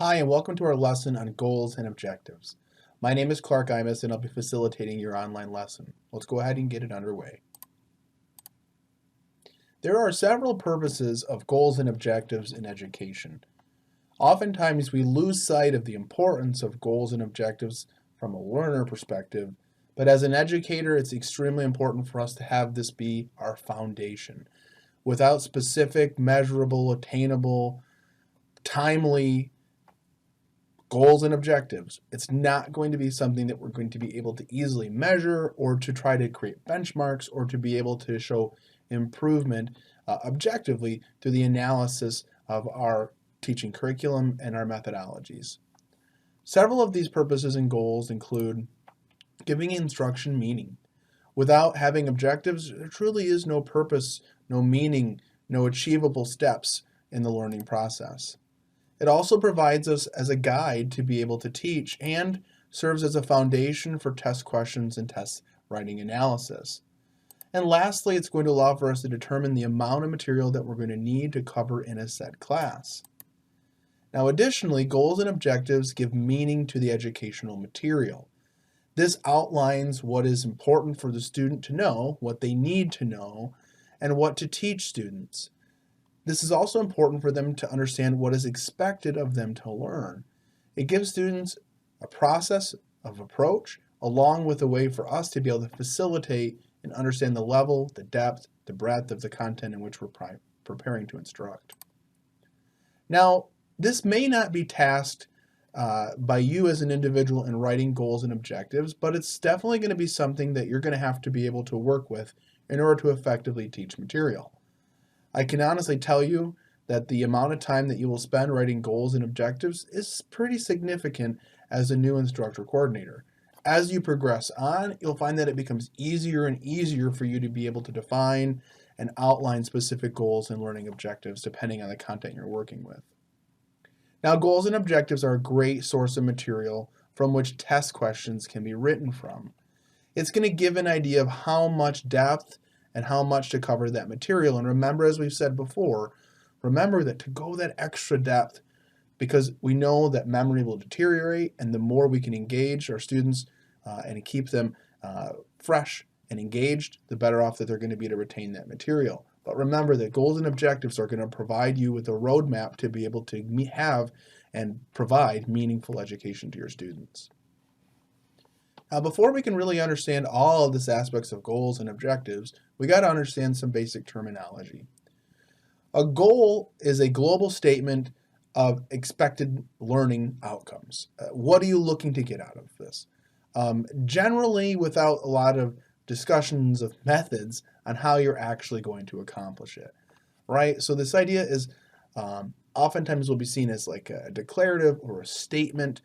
Hi, and welcome to our lesson on goals and objectives. My name is Clark Imus, and I'll be facilitating your online lesson. Let's go ahead and get it underway. There are several purposes of goals and objectives in education. Oftentimes, we lose sight of the importance of goals and objectives from a learner perspective, but as an educator, it's extremely important for us to have this be our foundation. Without specific, measurable, attainable, timely goals and objectives, it's not going to be something that we're going to be able to easily measure or to try to create benchmarks or to be able to show improvement objectively through the analysis of our teaching curriculum and our methodologies. Several of these purposes and goals include giving instruction meaning. Without having objectives, there truly is no purpose, no meaning, no achievable steps in the learning process. It also provides us as a guide to be able to teach and serves as a foundation for test questions and test writing analysis. And lastly, it's going to allow for us to determine the amount of material that we're going to need to cover in a set class. Now, additionally, goals and objectives give meaning to the educational material. This outlines what is important for the student to know, what they need to know, and what to teach students. This is also important for them to understand what is expected of them to learn. It gives students a process of approach along with a way for us to be able to facilitate and understand the level, the depth, the breadth of the content in which we're preparing to instruct. Now, this may not be tasked by you as an individual in writing goals and objectives, but it's definitely going to be something that you're going to have to be able to work with in order to effectively teach material. I can honestly tell you that the amount of time that you will spend writing goals and objectives is pretty significant as a new instructor coordinator. As you progress on, you'll find that it becomes easier and easier for you to be able to define and outline specific goals and learning objectives depending on the content you're working with. Now, goals and objectives are a great source of material from which test questions can be written from. It's going to give an idea of how much depth and how much to cover that material. And remember, as we've said before, remember that to go that extra depth, because we know that memory will deteriorate, and the more we can engage our students and keep them fresh and engaged, the better off that they're going to be to retain that material. But remember that goals and objectives are going to provide you with a roadmap to be able to have and provide meaningful education to your students. Now, before we can really understand all of these aspects of goals and objectives, we got to understand some basic terminology. A goal is a global statement of expected learning outcomes. What are you looking to get out of this? Generally, without a lot of discussions of methods on how you're actually going to accomplish it, right? So this idea is oftentimes will be seen as like a declarative or a statement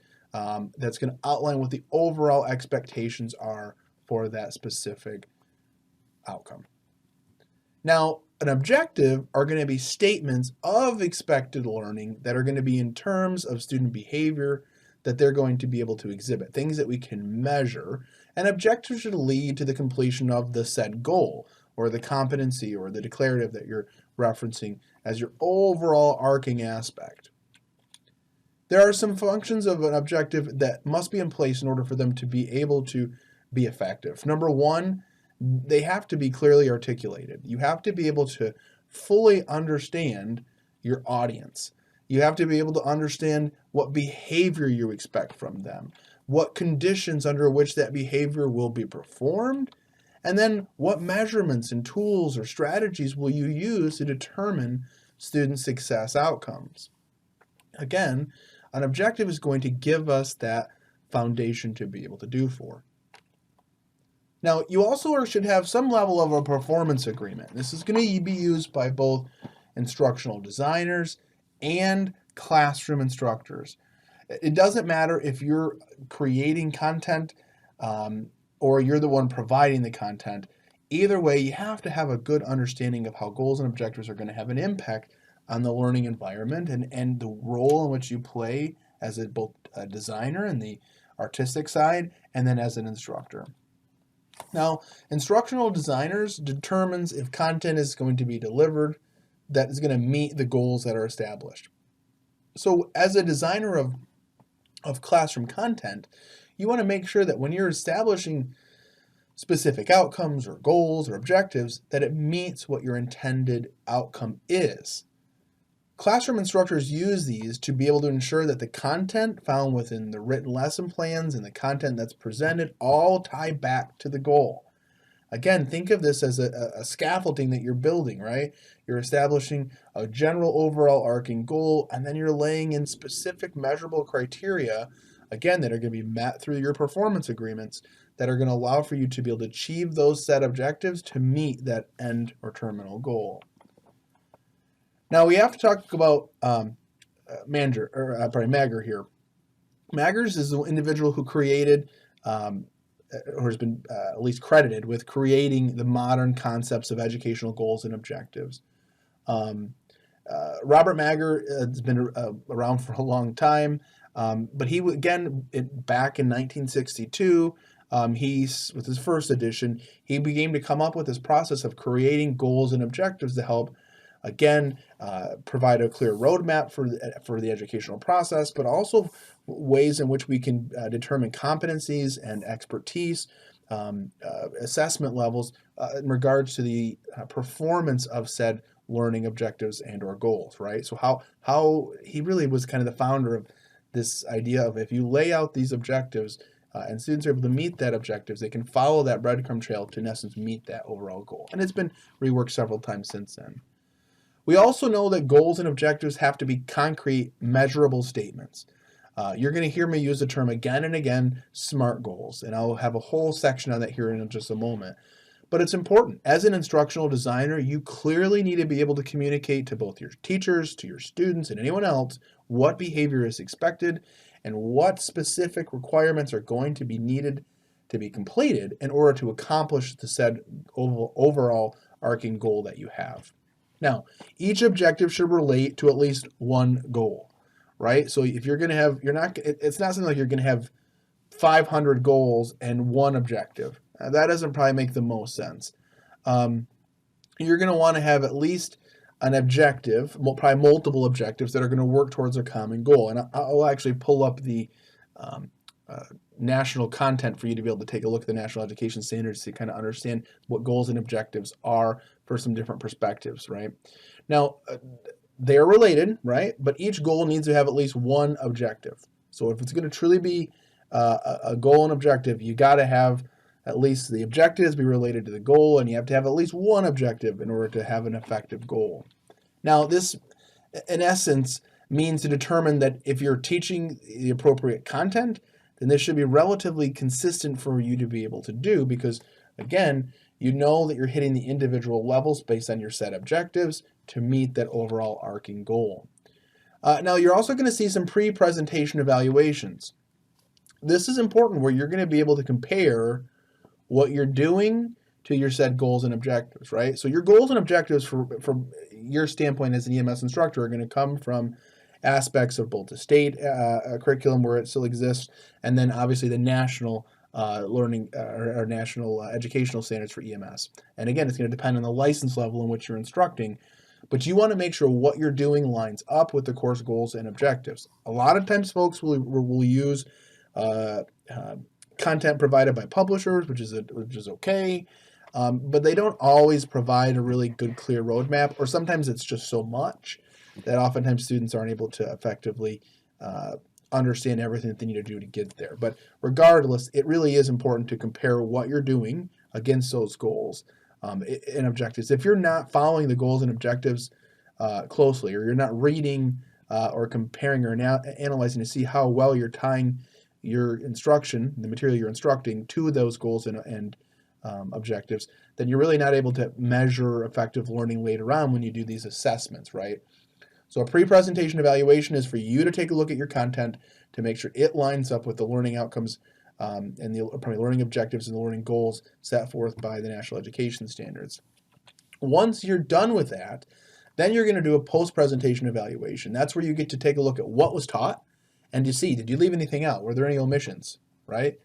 that's going to outline what the overall expectations are for that specific outcome. Now, an objective are going to be statements of expected learning that are going to be in terms of student behavior that they're going to be able to exhibit, things that we can measure, and objectives should lead to the completion of the said goal or the competency or the declarative that you're referencing as your overall arcing aspect. There are some functions of an objective that must be in place in order for them to be able to be effective. Number one, they have to be clearly articulated. You have to be able to fully understand your audience. You have to be able to understand what behavior you expect from them, what conditions under which that behavior will be performed, and then what measurements and tools or strategies will you use to determine student success outcomes. Again, an objective is going to give us that foundation to be able to do for. Now, you also should have some level of a performance agreement. This is going to be used by both instructional designers and classroom instructors. It doesn't matter if you're creating content or you're the one providing the content. Either way, you have to have a good understanding of how goals and objectives are going to have an impact on the learning environment and the role in which you play as both a designer and the artistic side, and then as an instructor. Now, instructional designers determines if content is going to be delivered that is going to meet the goals that are established. So as a designer of classroom content, you want to make sure that when you're establishing specific outcomes or goals or objectives, that it meets what your intended outcome is. Classroom instructors use these to be able to ensure that the content found within the written lesson plans and the content that's presented all tie back to the goal. Again, think of this as a scaffolding that you're building, right? You're establishing a general overall arcing goal, and then you're laying in specific measurable criteria, again, that are going to be met through your performance agreements that are going to allow for you to be able to achieve those set objectives to meet that end or terminal goal. Now we have to talk about Magner here. Magers is the individual who created or has been at least credited with creating the modern concepts of educational goals and objectives. Robert Magner has been around for a long time, but he, again, back in 1962, with his first edition, he began to come up with this process of creating goals and objectives to help, again, provide a clear roadmap for the educational process, but also ways in which we can determine competencies and expertise, assessment levels in regards to the performance of said learning objectives and or goals, right? So how he really was kind of the founder of this idea of, if you lay out these objectives and students are able to meet that objectives, they can follow that breadcrumb trail to, in essence, meet that overall goal. And it's been reworked several times since then. We also know that goals and objectives have to be concrete, measurable statements. You're going to hear me use the term again and again, SMART goals, and I'll have a whole section on that here in just a moment. But it's important. As an instructional designer, you clearly need to be able to communicate to both your teachers, to your students, and anyone else what behavior is expected and what specific requirements are going to be needed to be completed in order to accomplish the said overall arcing goal that you have. Now, each objective should relate to at least one goal, right? So if you're going to have, it's not something like you're going to have 500 goals and one objective. That doesn't probably make the most sense. You're going to want to have at least an objective, probably multiple objectives that are going to work towards a common goal. And I'll actually pull up the national content for you to be able to take a look at the National Education Standards to kind of understand what goals and objectives are for some different perspectives, right? Now, they're related, right? But each goal needs to have at least one objective. So if it's going to truly be a goal and objective, you got to have at least the objectives be related to the goal, and you have to have at least one objective in order to have an effective goal. Now, this, in essence, means to determine that if you're teaching the appropriate content, then this should be relatively consistent for you to be able to do, because, again, you know that you're hitting the individual levels based on your set objectives to meet that overall arcing goal. Now, you're also going to see some pre-presentation evaluations. This is important, where you're going to be able to compare what you're doing to your set goals and objectives, right? So your goals and objectives from your standpoint as an EMS instructor are going to come from aspects of both the state curriculum where it still exists, and then obviously the national learning or national educational standards for EMS. And again, it's going to depend on the license level in which you're instructing, but you want to make sure what you're doing lines up with the course goals and objectives. A lot of times folks will use content provided by publishers, which is okay, but they don't always provide a really good, clear roadmap, or sometimes it's just so much that oftentimes students aren't able to effectively understand everything that they need to do to get there. But regardless, it really is important to compare what you're doing against those goals and objectives. If you're not following the goals and objectives closely, or you're not reading or comparing or analyzing to see how well you're tying your instruction, the material you're instructing, to those goals and objectives, then you're really not able to measure effective learning later on when you do these assessments, right? So a pre-presentation evaluation is for you to take a look at your content to make sure it lines up with the learning outcomes and the learning objectives and the learning goals set forth by the National Education Standards. Once you're done with that, then you're going to do a post-presentation evaluation. That's where you get to take a look at what was taught and to see, did you leave anything out? Were there any omissions, right?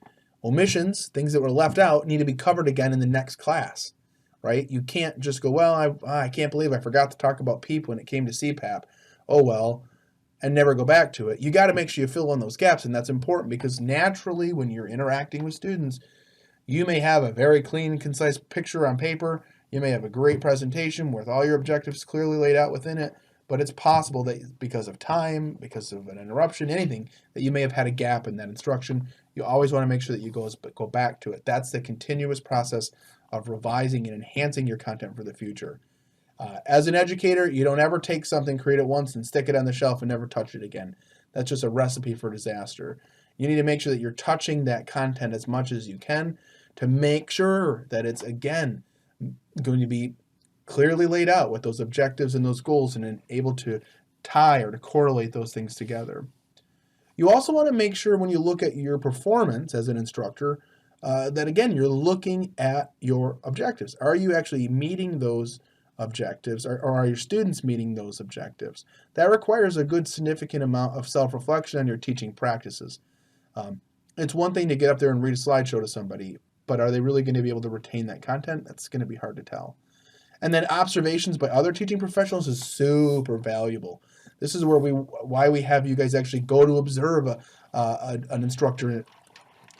Omissions, things that were left out, need to be covered again in the next class, right? You can't just go, well, I can't believe I forgot to talk about PEEP when it came to CPAP. Oh, well, and never go back to it. You got to make sure you fill in those gaps, and that's important because naturally when you're interacting with students, you may have a very clean, concise picture on paper. You may have a great presentation with all your objectives clearly laid out within it, but it's possible that because of time, because of an interruption, anything, that you may have had a gap in that instruction. You always want to make sure that you go back to it. That's the continuous process of revising and enhancing your content for the future. As an educator, you don't ever take something, create it once, and stick it on the shelf and never touch it again. That's just a recipe for disaster. You need to make sure that you're touching that content as much as you can to make sure that it's, again, going to be clearly laid out with those objectives and those goals and able to tie or to correlate those things together. You also want to make sure when you look at your performance as an instructor that, again, you're looking at your objectives. Are you actually meeting those objectives, or are your students meeting those objectives? That requires a good significant amount of self-reflection on your teaching practices. It's one thing to get up there and read a slideshow to somebody, but are they really going to be able to retain that content? That's going to be hard to tell. And then observations by other teaching professionals is super valuable. This is why we have you guys actually go to observe an instructor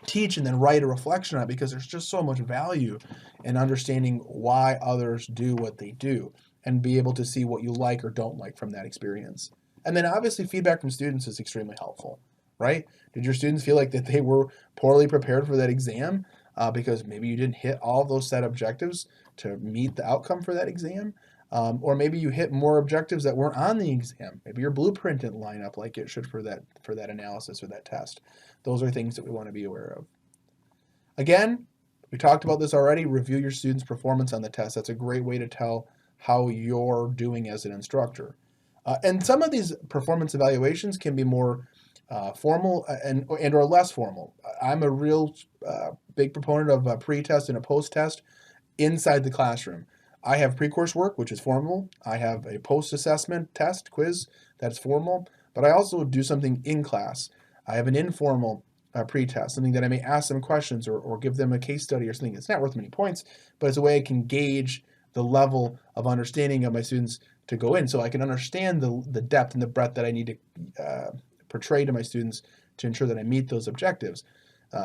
teach and then write a reflection on it, because there's just so much value in understanding why others do what they do and be able to see what you like or don't like from that experience. And then obviously feedback from students is extremely helpful, right? Did your students feel like that they were poorly prepared for that exam because maybe you didn't hit all of those set objectives to meet the outcome for that exam? Or maybe you hit more objectives that weren't on the exam. Maybe your blueprint didn't line up like it should for that analysis or that test. Those are things that we want to be aware of. Again, we talked about this already. Review your students' performance on the test. That's a great way to tell how you're doing as an instructor. And some of these performance evaluations can be more formal and or less formal. I'm a real big proponent of a pre-test and a post-test inside the classroom. I have pre-course work, which is formal. I have a post-assessment test, quiz, that's formal. But I also do something in class. I have an informal pre-test, something that I may ask them questions or give them a case study or something. It's not worth many points, but it's a way I can gauge the level of understanding of my students to go in, so I can understand the depth and the breadth that I need to portray to my students to ensure that I meet those objectives.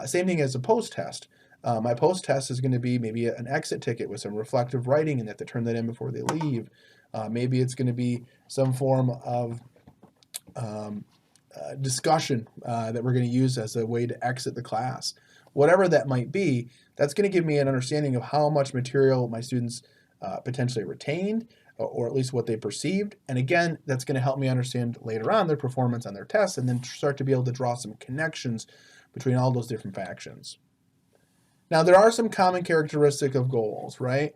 Same thing as a post-test. My post-test is going to be maybe an exit ticket with some reflective writing, and they have to turn that in before they leave. Maybe it's going to be some form of discussion that we're going to use as a way to exit the class. Whatever that might be, that's going to give me an understanding of how much material my students potentially retained, or at least what they perceived. And again, that's going to help me understand later on their performance on their tests, and then start to be able to draw some connections between all those different factions. Now, there are some common characteristics of goals, right?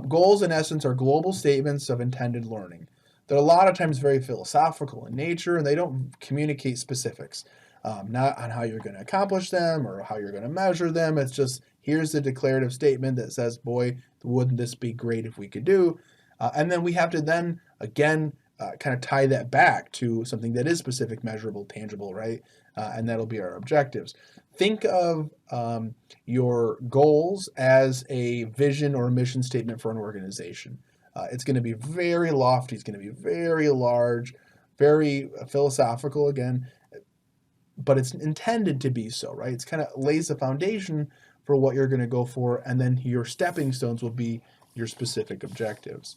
Goals, in essence, are global statements of intended learning. They're a lot of times very philosophical in nature, and they don't communicate specifics, not on how you're going to accomplish them or how you're going to measure them. It's just, here's the declarative statement that says, boy, wouldn't this be great if we could do? And then we have to then, again, kind of tie that back to something that is specific, measurable, tangible, right? And that'll be our objectives. Think of your goals as a vision or a mission statement for an organization. It's going to be very lofty. It's going to be very large, very philosophical again, but it's intended to be so, right? It's kind of lays the foundation for what you're going to go for, and then your stepping stones will be your specific objectives.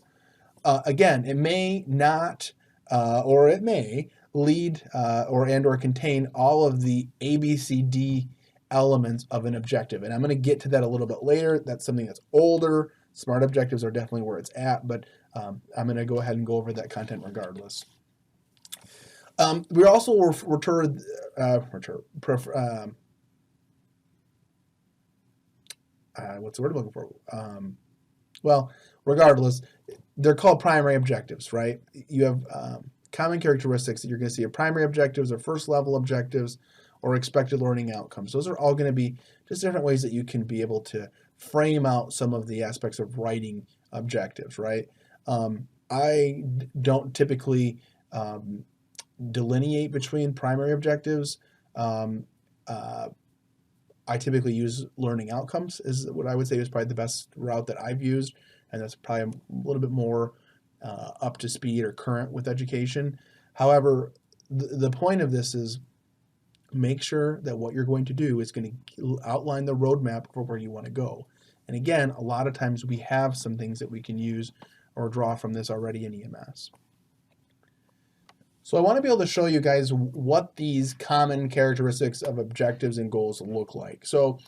Again, it may not, or it may lead or contain all of the ABCD elements of an objective. And I'm going to get to that a little bit later. That's something that's older. SMART objectives are definitely where it's at, but I'm going to go ahead and go over that content regardless. We also what's the word I'm looking for? Well, regardless, they're called primary objectives, right? You have common characteristics that you're going to see of primary objectives or first level objectives or expected learning outcomes. Those are all going to be just different ways that you can be able to frame out some of the aspects of writing objectives, right? I don't typically delineate between primary objectives. I typically use learning outcomes is what I would say is probably the best route that I've used, and that's probably a little bit more up to speed or current with education. However, the point of this is make sure that what you're going to do is going to outline the roadmap for where you want to go. And again, a lot of times we have some things that we can use or draw from this already in EMS. So I want to be able to show you guys what these common characteristics of objectives and goals look like. So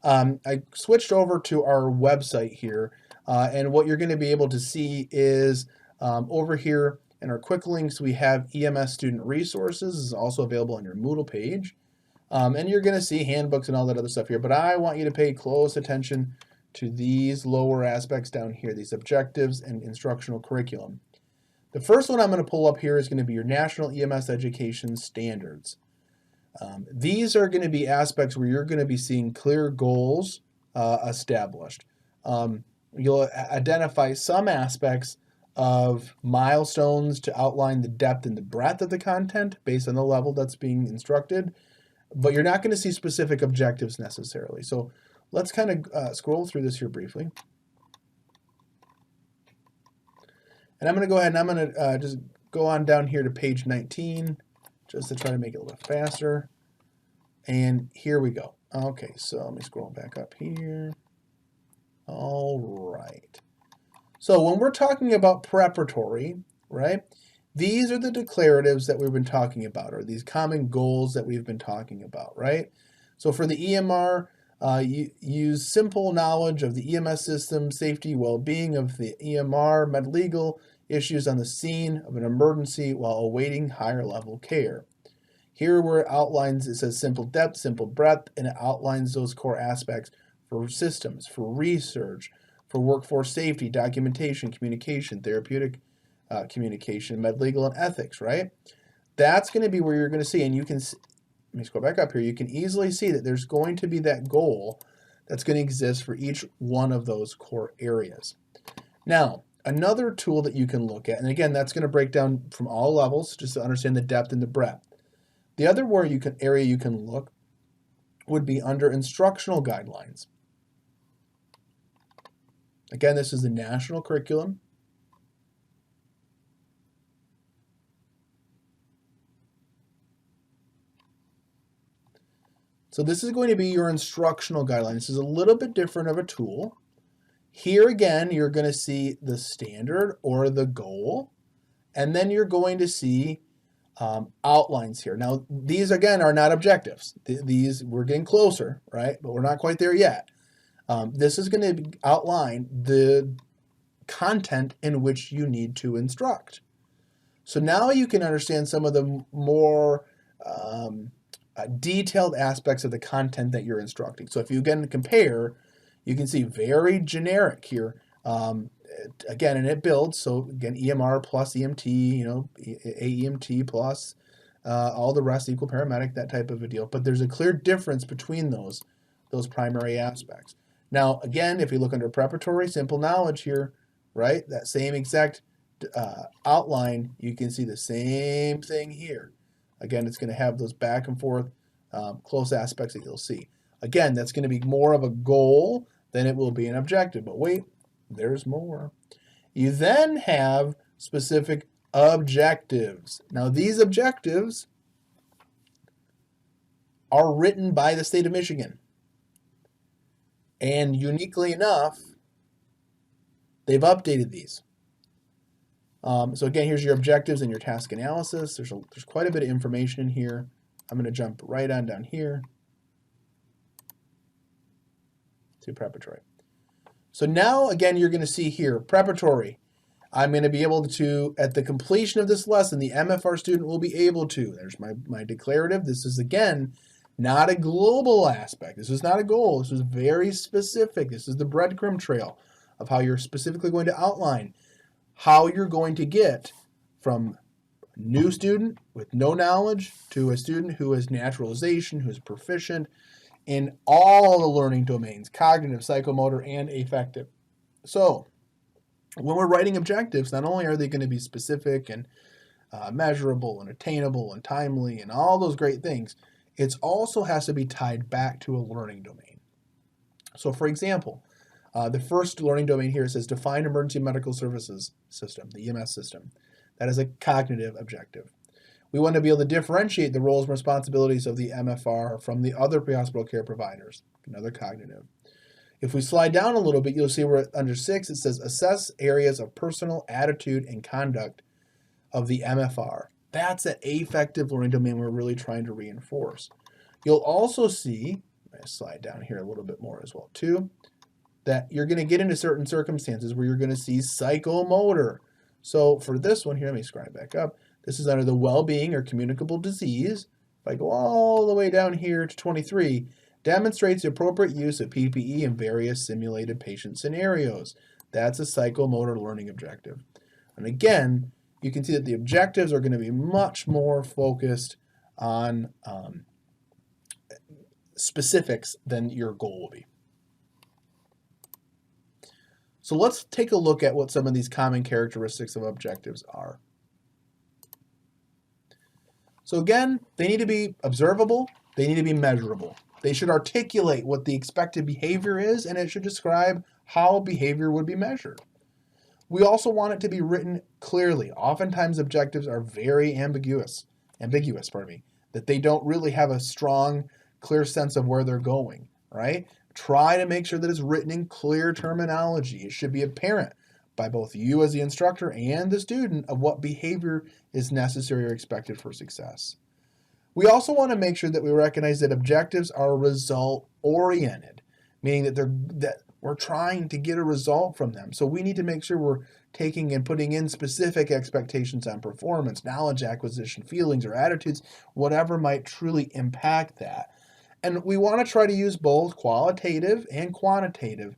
I switched over to our website here, and what you're going to be able to see is over here in our quick links, we have EMS student resources. This is also available on your Moodle page. And you're going to see handbooks and all that other stuff here, but I want you to pay close attention to these lower aspects down here, these objectives and instructional curriculum. The first one I'm going to pull up here is going to be your National EMS Education Standards. These are going to be aspects where you're going to be seeing clear goals established. You'll identify some aspects of milestones to outline the depth and the breadth of the content based on the level that's being instructed, but you're not going to see specific objectives necessarily. So let's kind of scroll through this here briefly. And I'm going to go ahead and I'm going to just go on down here to page 19 just to try to make it a little faster. And here we go. Okay, so let me scroll back up here. All right. So when we're talking about preparatory, right, these are the declaratives that we've been talking about, or these common goals that we've been talking about, right? So for the EMR, you use simple knowledge of the EMS system, safety, well-being of the EMR, med-legal issues on the scene of an emergency while awaiting higher level care. Here where it outlines, it says simple depth, simple breadth, and it outlines those core aspects for systems, for research, for workforce safety, documentation, communication, therapeutic communication, med-legal, and ethics, right? That's going to be where you're going to see, and you can, let me scroll back up here, you can easily see that there's going to be that goal that's going to exist for each one of those core areas. Now, another tool that you can look at, and again, that's going to break down from all levels just to understand the depth and the breadth. The other area you can look would be under instructional guidelines. Again, this is the national curriculum. So this is going to be your instructional guidelines. This is a little bit different of a tool. Here again, you're going to see the standard or the goal, and then you're going to see outlines here. Now, these again are not objectives. These, we're getting closer, right? But we're not quite there yet. This is going to outline the content in which you need to instruct. So now you can understand some of the more detailed aspects of the content that you're instructing. So if you again compare, you can see very generic here. Again, and it builds. So again, EMR plus EMT, you know, AEMT plus all the rest equal paramedic, that type of a deal. But there's a clear difference between those primary aspects. Now, again, if you look under preparatory, simple knowledge here, right? That same exact outline, you can see the same thing here. Again, it's going to have those back and forth close aspects that you'll see. Again, that's going to be more of a goal than it will be an objective. But wait, there's more. You then have specific objectives. Now, these objectives are written by the state of Michigan. And uniquely enough, they've updated these. So again, here's your objectives and your task analysis. There's quite a bit of information in here. I'm going to jump right on down here to preparatory. So now, again, you're going to see here, preparatory. I'm going to be able to, at the completion of this lesson, the MFR student will be able to, there's my declarative. This is, again, not a global aspect. This is not a goal. This is very specific. This is the breadcrumb trail of how you're specifically going to outline how you're going to get from a new student with no knowledge to a student who is naturalization, who is proficient in all the learning domains, cognitive, psychomotor, and affective. So when we're writing objectives, not only are they going to be specific and measurable and attainable and timely and all those great things, it also has to be tied back to a learning domain. So for example, the first learning domain here says define emergency medical services system, the EMS system. That is a cognitive objective. We want to be able to differentiate the roles and responsibilities of the MFR from the other pre-hospital care providers, another cognitive. If we slide down a little bit, you'll see we're under 6, it says assess areas of personal attitude and conduct of the MFR. That's that affective learning domain we're really trying to reinforce. You'll also see, I'm going to slide down here a little bit more as well too, that you're going to get into certain circumstances where you're going to see psychomotor. So for this one here, let me scroll back up. This is under the well-being or communicable disease. If I go all the way down here to 23, demonstrates the appropriate use of PPE in various simulated patient scenarios. That's a psychomotor learning objective. And again, you can see that the objectives are going to be much more focused on specifics than your goal will be. So let's take a look at what some of these common characteristics of objectives are. So again, they need to be observable, they need to be measurable. They should articulate what the expected behavior is, and it should describe how behavior would be measured. We also want it to be written clearly. Oftentimes objectives are very ambiguous, that they don't really have a strong, clear sense of where they're going, right? Try to make sure that it's written in clear terminology. It should be apparent by both you as the instructor and the student of what behavior is necessary or expected for success. We also want to make sure that we recognize that objectives are result-oriented, meaning that we're trying to get a result from them. So we need to make sure we're taking and putting in specific expectations on performance, knowledge acquisition, feelings or attitudes, whatever might truly impact that. And we want to try to use both qualitative and quantitative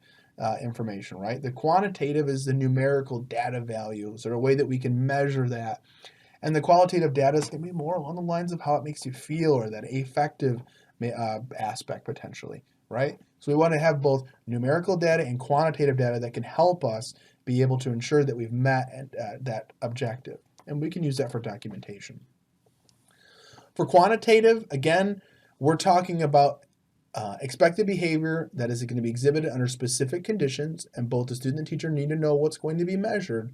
information, right? The quantitative is the numerical data values or a way that we can measure that. And the qualitative data is going to be more along the lines of how it makes you feel or that affective aspect potentially, right? So we want to have both numerical data and quantitative data that can help us be able to ensure that we've met that objective. And we can use that for documentation. For quantitative, again, we're talking about expected behavior that is going to be exhibited under specific conditions, and both the student and teacher need to know what's going to be measured.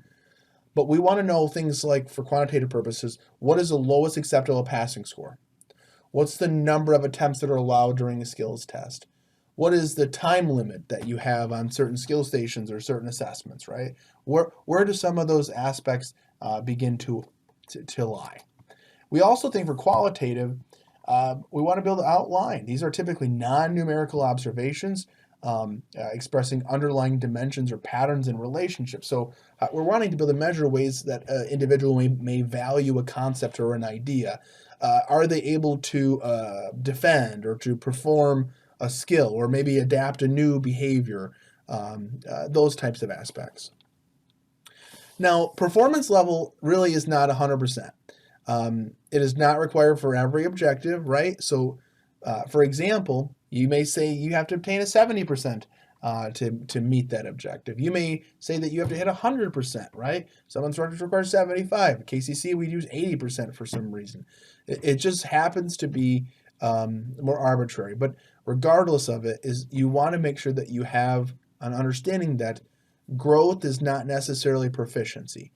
But we want to know things like, for quantitative purposes, what is the lowest acceptable passing score? What's the number of attempts that are allowed during a skills test? What is the time limit that you have on certain skill stations or certain assessments, right? Where do some of those aspects begin to lie? We also think for qualitative, we want to be able to outline. These are typically non-numerical observations expressing underlying dimensions or patterns in relationships. So we're wanting to be able to measure ways that an individual may value a concept or an idea. Are they able to defend or to perform a skill or maybe adapt a new behavior, those types of aspects. Now, performance level really is not 100%. It is not required for every objective, right? So, for example, you may say you have to obtain a 70% to meet that objective. You may say that you have to hit 100%, right? Some instructors require 75. KCC, we use 80% for some reason. It just happens to be more arbitrary. But regardless of it, you want to make sure that you have an understanding that growth is not necessarily proficiency.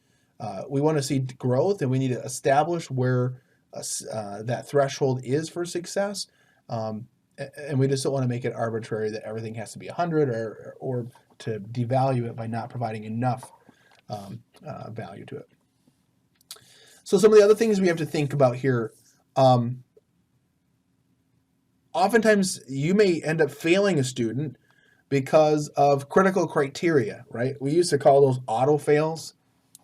We want to see growth, and we need to establish where that threshold is for success. And we just don't want to make it arbitrary that everything has to be 100 or to devalue it by not providing enough value to it. So some of the other things we have to think about here, oftentimes you may end up failing a student because of critical criteria, right? We used to call those auto fails,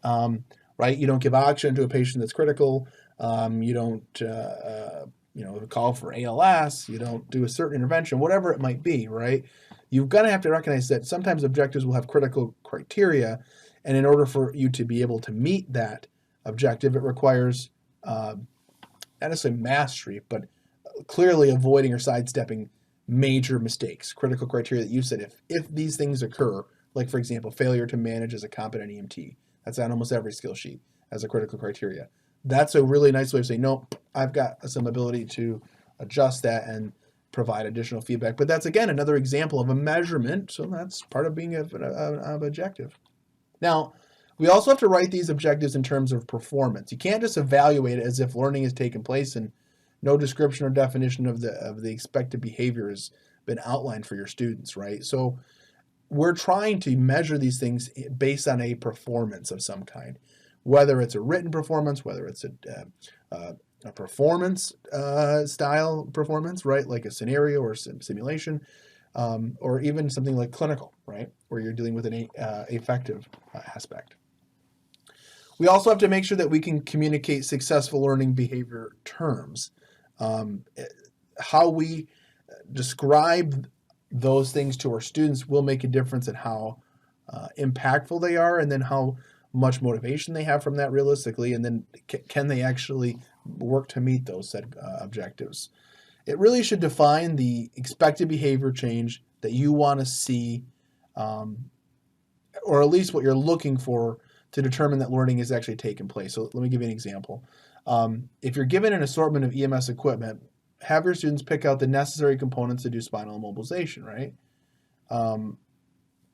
right? You don't give oxygen to a patient that's critical. You don't call for ALS. You don't do a certain intervention, whatever it might be, right? You've got to have to recognize that sometimes objectives will have critical criteria, and in order for you to be able to meet that objective, it requires not necessarily mastery, but clearly avoiding or sidestepping major mistakes. Critical criteria that you said, if these things occur, like for example, failure to manage as a competent EMT, that's on almost every skill sheet as a critical criteria. That's a really nice way of saying, no, I've got some ability to adjust that and provide additional feedback. But that's, again, another example of a measurement. So that's part of being an objective. Now, We also have to write these objectives in terms of performance. You can't just evaluate it as if learning has taken place and no description or definition of the expected behavior has been outlined for your students, right? So we're trying to measure these things based on a performance of some kind, whether it's a written performance, whether it's a performance style performance, right? Like a scenario or simulation, or even something like clinical, right? Where you're dealing with an affective aspect. We also have to make sure that we can communicate successful learning behavior terms. How we describe those things to our students will make a difference in how impactful they are, and then how much motivation they have from that realistically, and then can they actually work to meet those said objectives. It really should define the expected behavior change that you want to see, or at least what you're looking for to determine that learning is actually taking place. So let me give you an example. If you're given an assortment of EMS equipment, have your students pick out the necessary components to do spinal immobilization, right?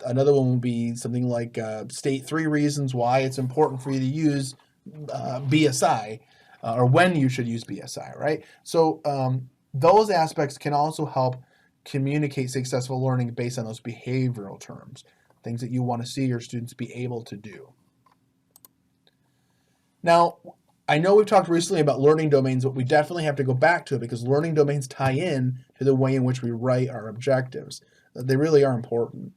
Another one would be something like state 3 reasons why it's important for you to use BSI, or when you should use BSI, right? So those aspects can also help communicate successful learning based on those behavioral terms, things that you want to see your students be able to do. Now, I know we've talked recently about learning domains, but we definitely have to go back to it because learning domains tie in to the way in which we write our objectives. They really are important.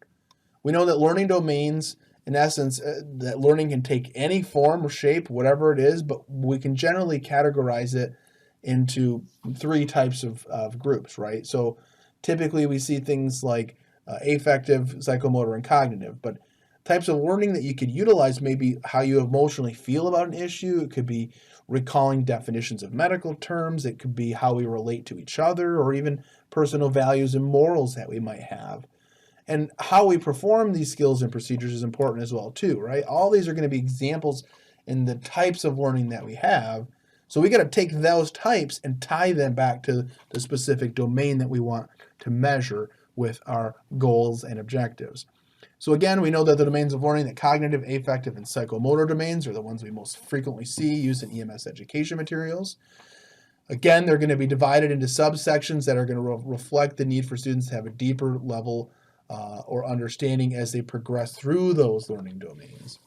We know that learning domains, in essence, that learning can take any form or shape, whatever it is, but we can generally categorize it into 3 types of groups, right? So typically we see things like affective, psychomotor, and cognitive, but types of learning that you could utilize may be how you emotionally feel about an issue. It could be recalling definitions of medical terms. It could be how we relate to each other, or even personal values and morals that we might have. And how we perform these skills and procedures is important as well too, right? All these are going to be examples in the types of learning that we have. So we got to take those types and tie them back to the specific domain that we want to measure with our goals and objectives. So again, we know that the domains of learning, that cognitive, affective, and psychomotor domains are the ones we most frequently see used in EMS education materials. Again, they're going to be divided into subsections that are going to reflect the need for students to have a deeper level or understanding as they progress through those learning domains.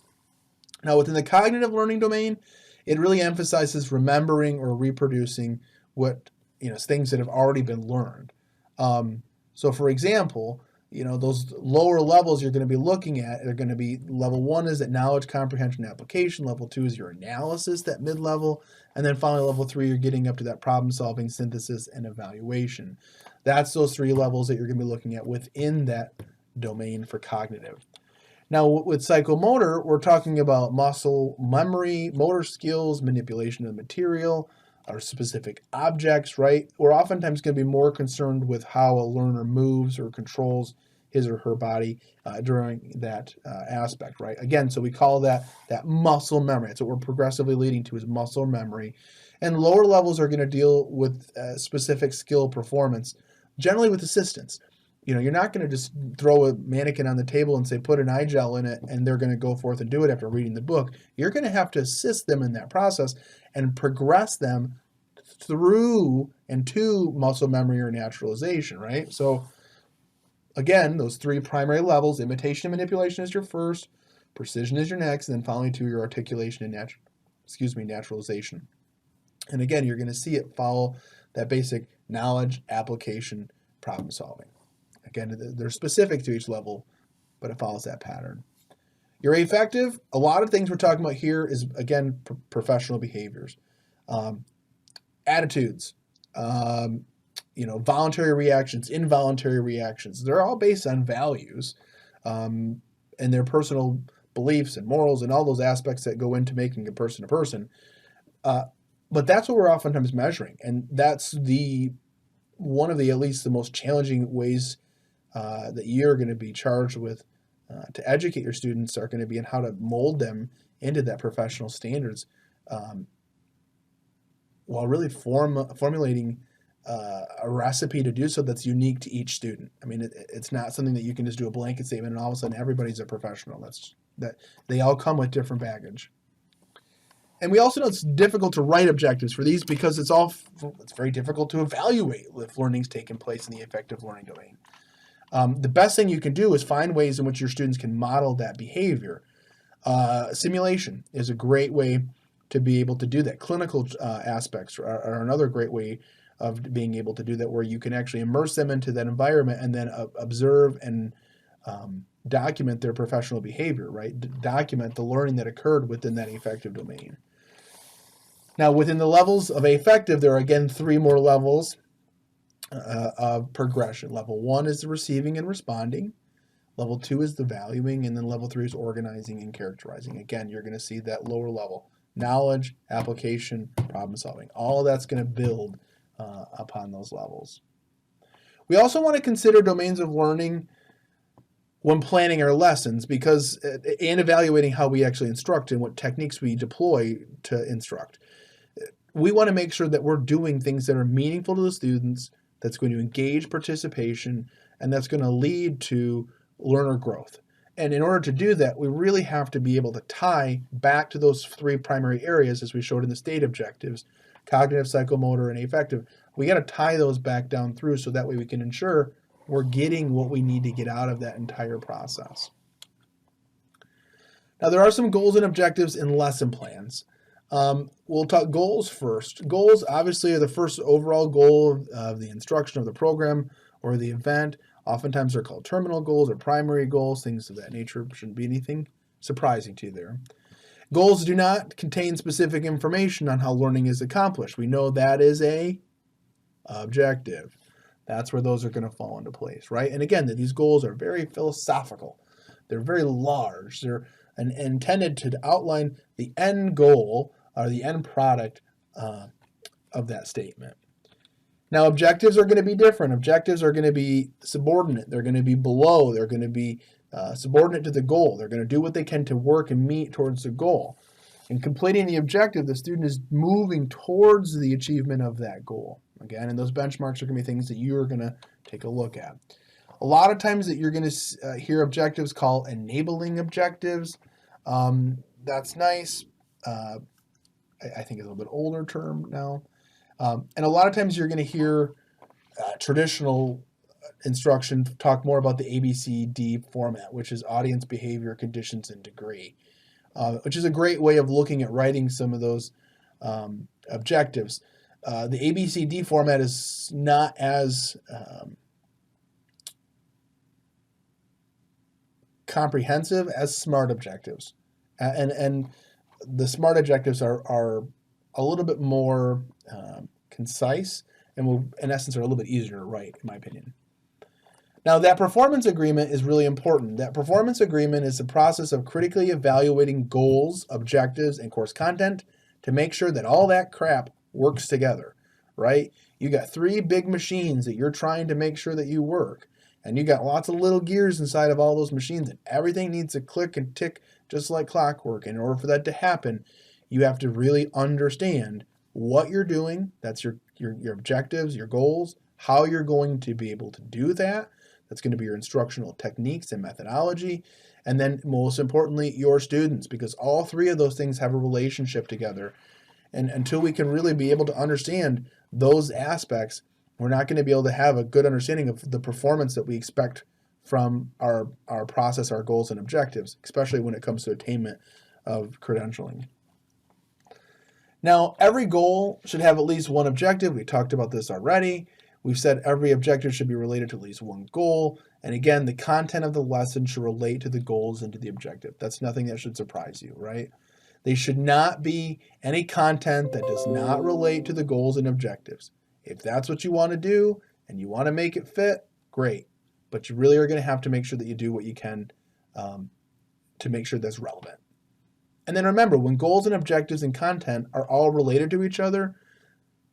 Now, within the cognitive learning domain, it really emphasizes remembering or reproducing what, things that have already been learned. So for example, those lower levels you're going to be looking at are going to be level 1 is that knowledge, comprehension, application. Level 2 is your analysis, that mid-level. And then finally, level 3, you're getting up to that problem solving, synthesis, and evaluation. That's those 3 levels that you're going to be looking at within that domain for cognitive. Now, with psychomotor, we're talking about muscle memory, motor skills, manipulation of material, or specific objects, right? We're oftentimes going to be more concerned with how a learner moves or controls his or her body during that aspect, right? Again, so we call that muscle memory. That's what we're progressively leading to, is muscle memory. And lower levels are going to deal with specific skill performance, generally with assistance. You're not going to just throw a mannequin on the table and say, put an eye gel in it, and they're going to go forth and do it after reading the book. You're going to have to assist them in that process and progress them through and to muscle memory or naturalization, right? So again, those 3 primary levels: imitation and manipulation is your first, precision is your next, and then finally to your articulation and naturalization. And again, you're going to see it follow that basic knowledge, application, problem solving. Again, they're specific to each level, but it follows that pattern. Your affective, a lot of things we're talking about here is, again, professional behaviors, attitudes, voluntary reactions, involuntary reactions. They're all based on values and their personal beliefs and morals and all those aspects that go into making a person a person. But that's what we're oftentimes measuring, and that's one of the at least the most challenging ways that you're going to be charged with to educate your students are going to be in how to mold them into that professional standards, while really formulating a recipe to do so that's unique to each student. I mean, it's not something that you can just do a blanket statement and all of a sudden everybody's a professional. That's That they all come with different baggage. And we also know it's difficult to write objectives for these because it's very difficult to evaluate if learning's taken place in the affective learning domain. The best thing you can do is find ways in which your students can model that behavior. Simulation is a great way to be able to do that. Clinical aspects are another great way of being able to do that, where you can actually immerse them into that environment and then observe and document their professional behavior, right? Document the learning that occurred within that affective domain. Now, within the levels of affective, there are again 3 more levels of progression. Level 1 is the receiving and responding. Level 2 is the valuing, and then level 3 is organizing and characterizing. Again, you're going to see that lower level. Knowledge, application, problem solving. All of that's going to build upon those levels. We also want to consider domains of learning when planning our lessons and evaluating how we actually instruct and what techniques we deploy to instruct. We want to make sure that we're doing things that are meaningful to the students, that's going to engage participation, and that's going to lead to learner growth. And in order to do that, we really have to be able to tie back to those 3 primary areas, as we showed in the state objectives: cognitive, psychomotor, and affective. We got to tie those back down through so that way we can ensure we're getting what we need to get out of that entire process. Now, there are some goals and objectives in lesson plans. We'll talk goals first. Goals obviously are the first overall goal of the instruction of the program or the event. Oftentimes they're called terminal goals or primary goals, things of that nature. Shouldn't be anything surprising to you there. Goals do not contain specific information on how learning is accomplished. We know that is a objective. That's where those are going to fall into place, right? And again, these goals are very philosophical. They're very large. They're intended to outline the end goal or the end product of that statement. Now, objectives are going to be different. Objectives are going to be subordinate. They're going to be below. They're going to be subordinate to the goal. They're going to do what they can to work and meet towards the goal. In completing the objective, the student is moving towards the achievement of that goal. Again, and those benchmarks are going to be things that you're going to take a look at. A lot of times that you're going to hear objectives called enabling objectives. That's nice. I think it's a little bit older term now. And a lot of times you're going to hear traditional instruction talk more about the ABCD format, which is audience, behavior, conditions, and degree, which is a great way of looking at writing some of those objectives. The ABCD format is not as comprehensive as SMART objectives. And the SMART objectives are a little bit more concise and will, in essence, are a little bit easier to write, in my opinion. Now, that performance agreement is really important. That performance agreement is the process of critically evaluating goals, objectives, and course content to make sure that all that crap works together, right? You got 3 big machines that you're trying to make sure that you work, and you got lots of little gears inside of all those machines, and everything needs to click and tick just like clockwork. In order for that to happen, you have to really understand what you're doing. That's your objectives, your goals, how you're going to be able to do that. That's going to be your instructional techniques and methodology. And then most importantly, your students, because all 3 of those things have a relationship together. And until we can really be able to understand those aspects, we're not going to be able to have a good understanding of the performance that we expect from our process, our goals and objectives, especially when it comes to attainment of credentialing. Now, every goal should have at least one objective. We talked about this already. We've said every objective should be related to at least one goal. And again, the content of the lesson should relate to the goals and to the objective. That's nothing that should surprise you, right? They should not be any content that does not relate to the goals and objectives. If that's what you want to do and you want to make it fit, great. But you really are going to have to make sure that you do what you can to make sure that's relevant. And then remember, when goals and objectives and content are all related to each other,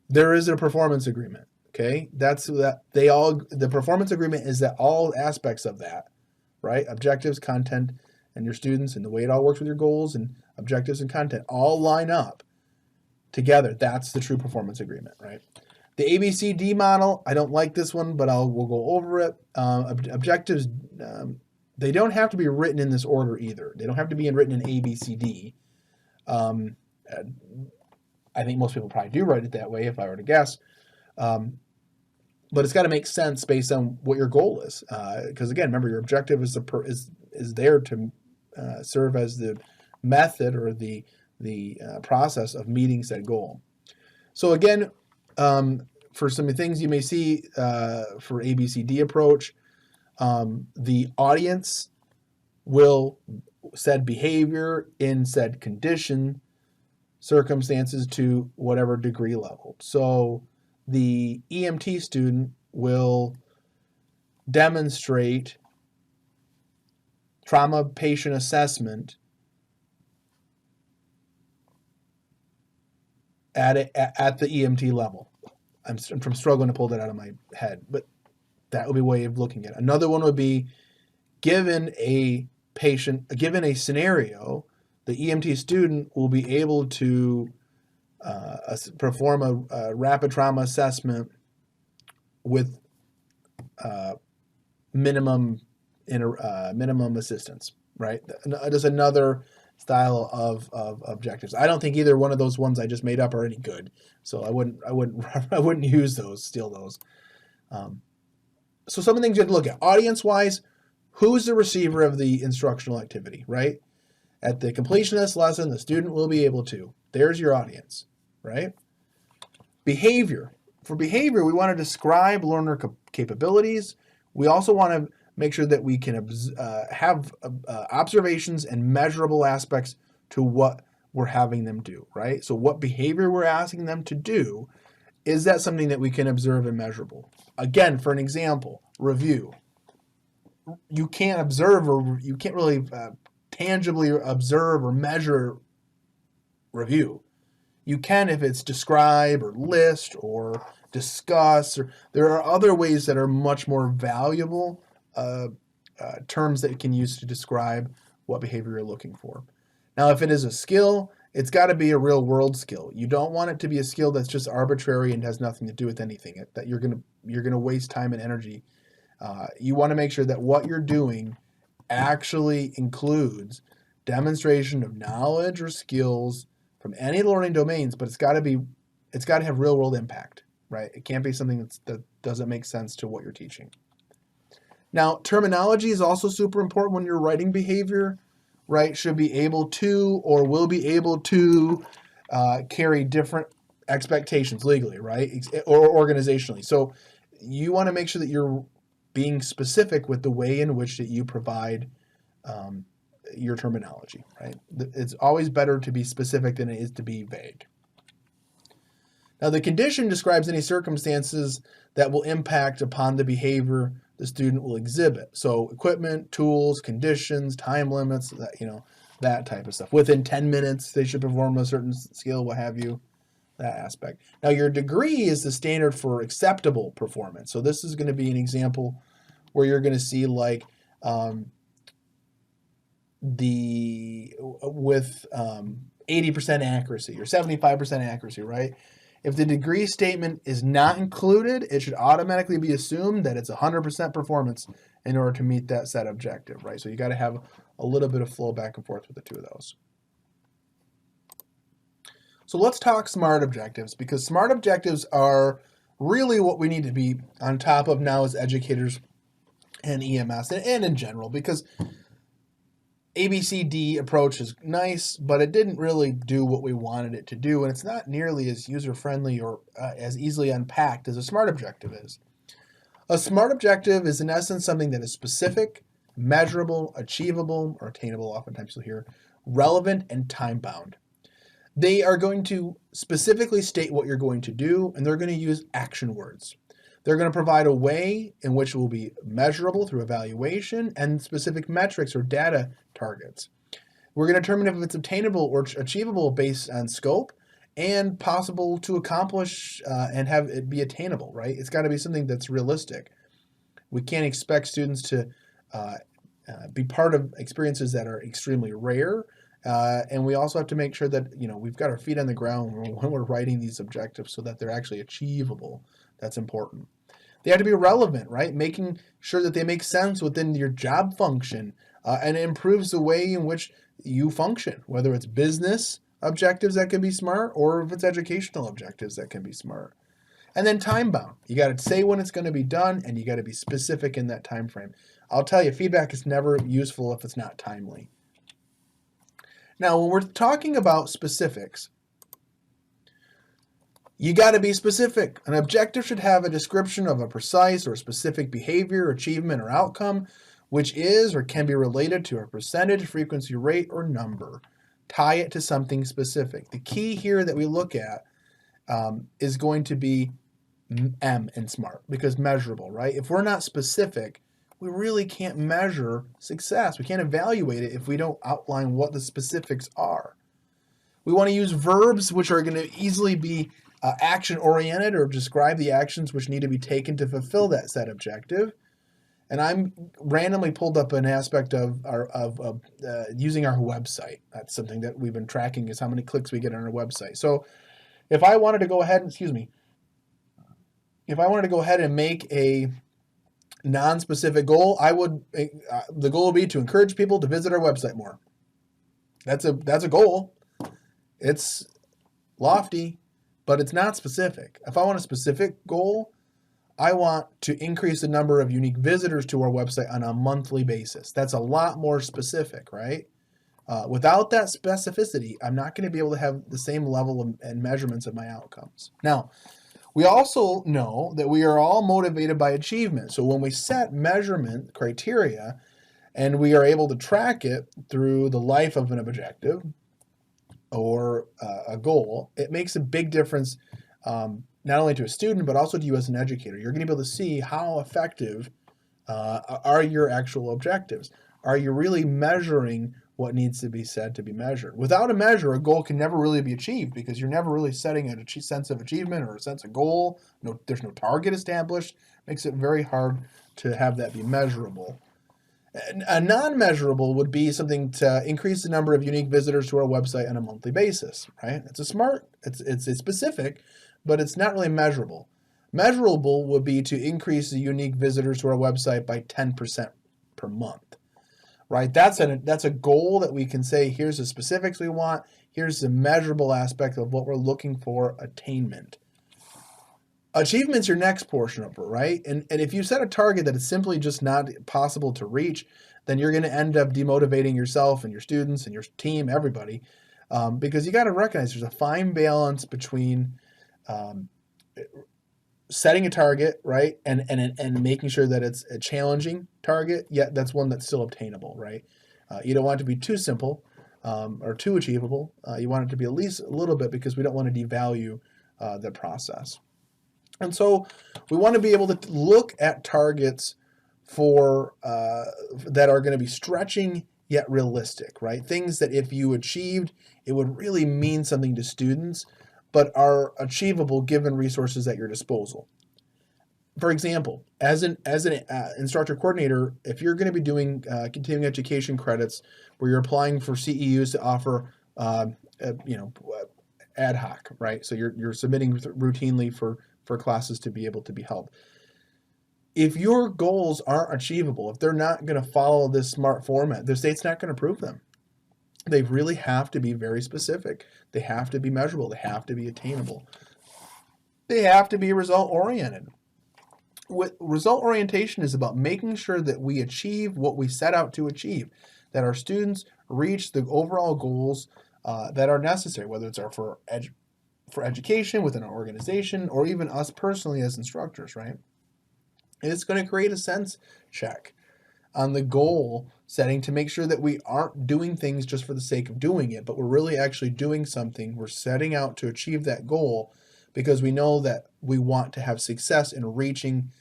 there is a performance agreement. Okay, the performance agreement is that all aspects of that, right? Objectives, content, and your students, and the way it all works with your goals and objectives and content all line up together. That's the true performance agreement, right? The ABCD model, I don't like this one, but we'll go over it. Objectives They don't have to be written in this order either. They don't have to be written in A, B, C, D. I think most people probably do write it that way if I were to guess. But it's got to make sense based on what your goal is. Because again, remember, your objective is there to serve as the method or the process of meeting said goal. So again, for some things you may see for ABCD approach, the audience will said behavior in said condition, circumstances to whatever degree level. So the EMT student will demonstrate trauma patient assessment at the EMT level. I'm struggling to pull that out of my head, but that would be a way of looking at it. Another one would be given a scenario, the EMT student will be able to perform a rapid trauma assessment with minimum assistance, right? There's another style of objectives. I don't think either one of those ones I just made up are any good, so I wouldn't use those, steal those. So some of the things you have to look at audience-wise. Who's the receiver of the instructional activity, right? At the completion of this lesson, the student will be able to. There's your audience, right? Behavior. For behavior, we want to describe learner capabilities. We also want to make sure that we can have observations and measurable aspects to what we're having them do, right? So what behavior we're asking them to do, is that something that we can observe and measurable? Again, for an example, review. You can't observe or you can't really tangibly observe or measure review. You can if it's describe or list or discuss, or there are other ways that are much more valuable terms that you can use to describe what behavior you're looking for. Now, if it is a skill, it's got to be a real world skill. You don't want it to be a skill that's just arbitrary and has nothing to do with anything, that you're gonna waste time and energy. You want to make sure that what you're doing actually includes demonstration of knowledge or skills from any learning domains, but it's got to have real world impact, right? It can't be something that doesn't make sense to what you're teaching. Now, terminology is also super important when you're writing behavior, right? Should be able to or will be able to carry different expectations legally, right? Or organizationally. So you want to make sure that you're being specific with the way in which that you provide your terminology, right? It's always better to be specific than it is to be vague. Now, the condition describes any circumstances that will impact upon the behavior the student will exhibit. So equipment, tools, conditions, time limits, that type of stuff. Within 10 minutes, they should perform a certain skill, what have you. That aspect. Now, your degree is the standard for acceptable performance. So this is going to be an example where you're going to see like with 80% accuracy or 75% accuracy, right? If the degree statement is not included, it should automatically be assumed that it's 100% performance in order to meet that set objective, right? So you got to have a little bit of flow back and forth with the two of those. So let's talk SMART objectives, because SMART objectives are really what we need to be on top of now as educators and EMS and in general, because ABCD approach is nice, but it didn't really do what we wanted it to do, and it's not nearly as user-friendly or as easily unpacked as a SMART objective is. A SMART objective is in essence something that is specific, measurable, achievable, or attainable, oftentimes you'll hear, relevant, and time-bound. They are going to specifically state what you're going to do, and they're going to use action words. They're going to provide a way in which it will be measurable through evaluation and specific metrics or data targets. We're going to determine if it's obtainable or achievable based on scope and possible to accomplish and have it be attainable, right? It's got to be something that's realistic. We can't expect students to be part of experiences that are extremely rare. And we also have to make sure that, we've got our feet on the ground when we're writing these objectives so that they're actually achievable. That's important. They have to be relevant, right? Making sure that they make sense within your job function, and it improves the way in which you function, whether it's business objectives that can be smart or if it's educational objectives that can be smart. And then time bound. You got to say when it's going to be done, and you got to be specific in that time frame. I'll tell you, feedback is never useful if it's not timely. Now, when we're talking about specifics, you got to be specific. An objective should have a description of a precise or specific behavior, achievement, or outcome, which is or can be related to a percentage, frequency, rate, or number. Tie it to something specific. The key here that we look at is going to be M in SMART, because measurable, right? If we're not specific, we really can't measure success. We can't evaluate it if we don't outline what the specifics are. We want to use verbs which are going to easily be action-oriented or describe the actions which need to be taken to fulfill that set objective. And I'm randomly pulled up an aspect of using our website. That's something that we've been tracking, is how many clicks we get on our website. So if I wanted to go ahead and make a non-specific goal, the goal would be to encourage people to visit our website more. That's a goal. It's lofty, but it's not specific. If I want a specific goal, I want to increase the number of unique visitors to our website on a monthly basis. That's a lot more specific, right? Without that specificity, I'm not going to be able to have the same level and measurements of my outcomes. Now, we also know that we are all motivated by achievement. So when we set measurement criteria and we are able to track it through the life of an objective or a goal, it makes a big difference, not only to a student, but also to you as an educator. You're going to be able to see how effective are your actual objectives. Are you really measuring what needs to be said to be measured? Without a measure, a goal can never really be achieved, because you're never really setting a sense of achievement or a sense of goal. There's no target established. Makes it very hard to have that be measurable. A non-measurable would be something to increase the number of unique visitors to our website on a monthly basis, right? It's specific, but it's not really measurable. Measurable would be to increase the unique visitors to our website by 10% per month, right? That's a goal that we can say, here's the specifics we want, here's the measurable aspect of what we're looking for attainment. Achievement's your next portion of it, right? And if you set a target that is simply just not possible to reach, then you're going to end up demotivating yourself and your students and your team, everybody, because you got to recognize there's a fine balance between setting a target, right, and making sure that it's a challenging target, yet that's one that's still obtainable, right? You don't want it to be too simple or too achievable. You want it to be at least a little bit, because we don't want to devalue the process. And so we want to be able to look at targets for that are going to be stretching yet realistic, right? Things that if you achieved, it would really mean something to students, but are achievable given resources at your disposal. For example, as an instructor coordinator, if you're going to be doing continuing education credits where you're applying for CEUs to offer, ad hoc, right? So you're submitting routinely for classes to be able to be held. If your goals aren't achievable, if they're not going to follow this SMART format, the state's not going to approve them. They really have to be very specific. They have to be measurable. They have to be attainable. They have to be result-oriented. Result orientation is about making sure that we achieve what we set out to achieve, that our students reach the overall goals that are necessary, whether it's for education within our organization or even us personally as instructors, right? And it's going to create a sense check on the goal setting to make sure that we aren't doing things just for the sake of doing it, but we're really actually doing something. We're setting out to achieve that goal because we know that we want to have success in reaching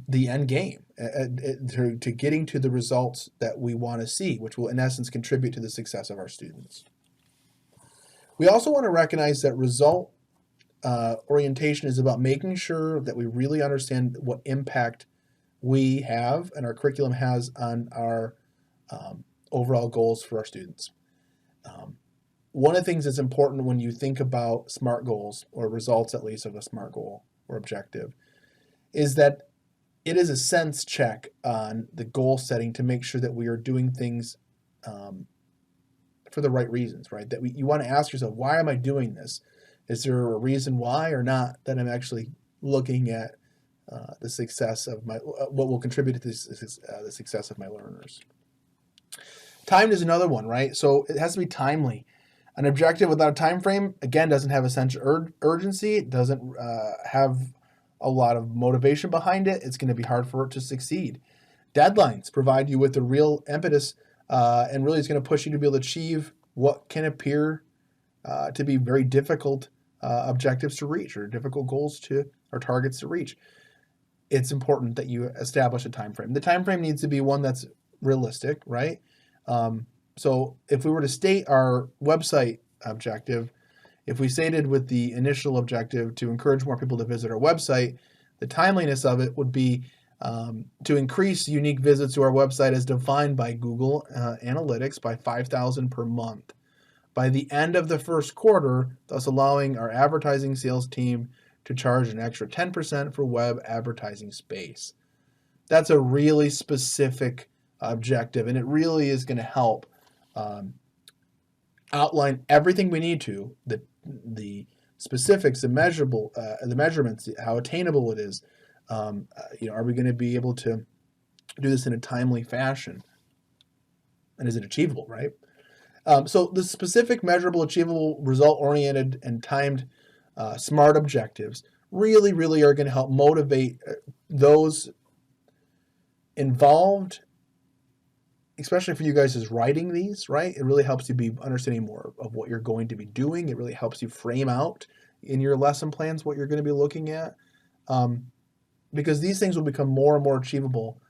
the end game, to getting to the results that we want to see, which will in essence contribute to the success of our students. We also want to recognize that result orientation is about making sure that we really understand what impact we have and our curriculum has on our overall goals for our students. One of the things that's important when you think about SMART goals, or results at least of a SMART goal or objective, is that it is a sense check on the goal setting to make sure that we are doing things for the right reasons, right? That you want to ask yourself, why am I doing this? Is there a reason why or not that I'm actually looking at the success of my, what will contribute to the success of my learners? Timed is another one, right? So it has to be timely. An objective without a time frame, again, doesn't have a sense of urgency. It doesn't have a lot of motivation behind it. It's going to be hard for it to succeed. Deadlines provide you with the real impetus and really is going to push you to be able to achieve what can appear to be very difficult objectives to reach or difficult goals to or targets to reach. It's important that you establish a time frame. The time frame needs to be one that's realistic, right? So if we were to state our website objective, if we stated with the initial objective to encourage more people to visit our website, the timeliness of it would be to increase unique visits to our website as defined by Google Analytics by 5,000 per month by the end of the first quarter, thus allowing our advertising sales team to charge an extra 10% for web advertising space. That's a really specific objective, and it really is going to help outline everything we need to, the specifics, the measurable, the measurements, how attainable it is. Are we going to be able to do this in a timely fashion? And is it achievable, right? So the specific, measurable, achievable, result-oriented, and timed SMART objectives really, really are going to help motivate those involved, especially for you guys as writing these, right? It really helps you be understanding more of what you're going to be doing. It really helps you frame out in your lesson plans what you're going to be looking at, because these things will become more and more achievable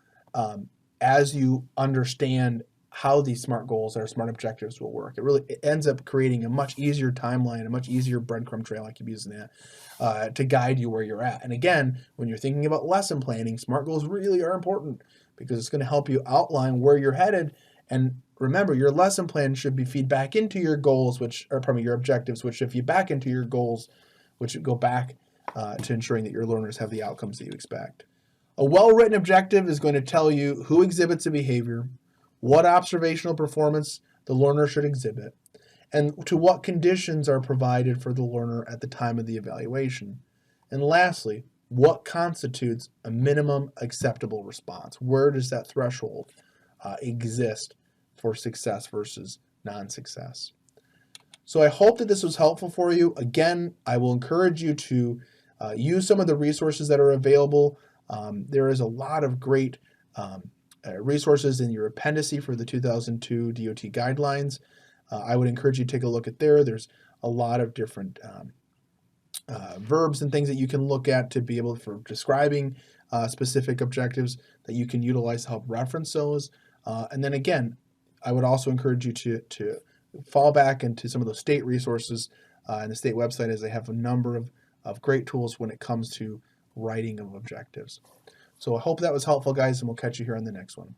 as you understand how these SMART goals or SMART objectives will work. It ends up creating a much easier timeline, a much easier breadcrumb trail, I keep using that, to guide you where you're at. And again, when you're thinking about lesson planning, SMART goals really are important because it's going to help you outline where you're headed. And remember, your lesson plan should be feed back into your goals, your objectives, which should feed back into your goals, which go back to ensuring that your learners have the outcomes that you expect. A well-written objective is going to tell you who exhibits a behavior, what observational performance the learner should exhibit, and to what conditions are provided for the learner at the time of the evaluation. And lastly, what constitutes a minimum acceptable response? Where does that threshold exist for success versus non-success? So I hope that this was helpful for you. Again, I will encourage you to use some of the resources that are available. There is a lot of great resources in your appendice for the 2002 DOT guidelines. I would encourage you to take a look at there. There's a lot of different verbs and things that you can look at to be able for describing specific objectives that you can utilize to help reference those. And then again, I would also encourage you to fall back into some of those state resources and the state website, as they have a number of great tools when it comes to writing of objectives. So I hope that was helpful, guys, and we'll catch you here on the next one.